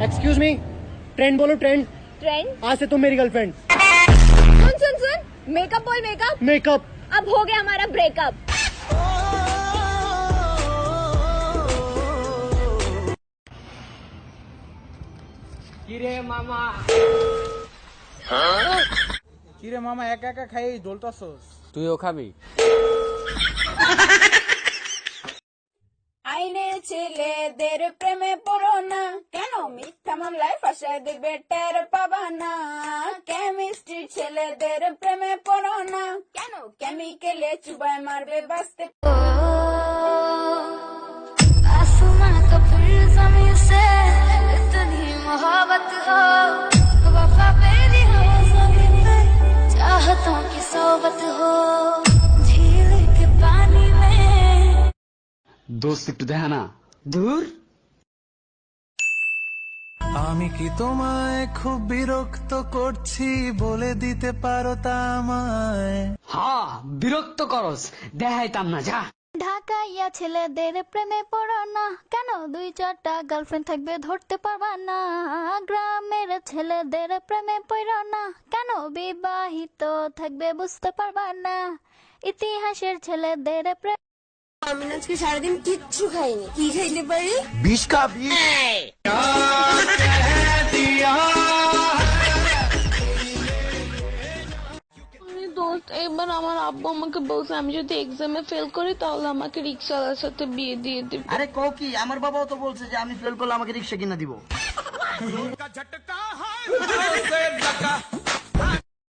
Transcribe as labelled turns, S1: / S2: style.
S1: Excuse me, trend बोलो trend.
S2: Trend?
S1: आज से तुम मेरी गर्लफ्रेंड।
S2: सुन सुन सुन, मेकअप बोल मेकअप।
S1: मेकअप।
S2: अब हो गया हमारा ब्रेकअप।
S3: কিরে মামা একা একা খাই জ্বলতাছস?
S4: তুইও খাবি?
S2: আইনের ছেলেদের প্রেমে পড়ো না, কেন মিথ্যা মামলায় ফাঁসায় দেবে টের পাবা না। কেমিস্ট্রি ছেলেদের প্রেমে পড়ো না, কেন কেমিক্যালে চুবায় মারবে বাঁচতে।
S5: आसमां का फिर ज़मीं से इतनी मोहब्बत हो, वफा मेरी हो ज़मीं पे, चाहतों की सोबत हो, झील के पानी में।
S4: দোস্ত একটু দেখা না। দূর।
S6: আমি কি তোমায় খুব বিরক্ত করছি বলে দিতে পারো তা আমায়?
S4: হ্যাঁ, বিরক্ত করস, দেখাইতাম না, যা।
S5: ঢাকাইয়া ছেলেদের প্রেমে পড়ো না, কেন 2-4টা গার্লফ্রেন্ড থাকবে ধরতে পারবা না। গ্রামের ছেলেদের প্রেমে পড়ো না, কেন বিবাহিত থাকবে বুঝতে পারবা না। ইতিহাসের ছেলেদের প্রেম।
S2: আমি আজকে সারাদিন কিচ্ছু খাইনি, কি খাইতে পারি?
S6: বিষ খা, বিষ।
S7: দোস্ত, এবার আমার আব্বু আমাকে বলছে আমি যদি এক্সামে ফেল করি তাহলে আমাকে রিক্সাওয়ালার সাথে বিয়ে দিয়ে দিবে।
S8: আরে কও কি, আমার বাবাও তো বলছে যে আমি ফেল করলে আমাকে রিক্সা কিনে দিব।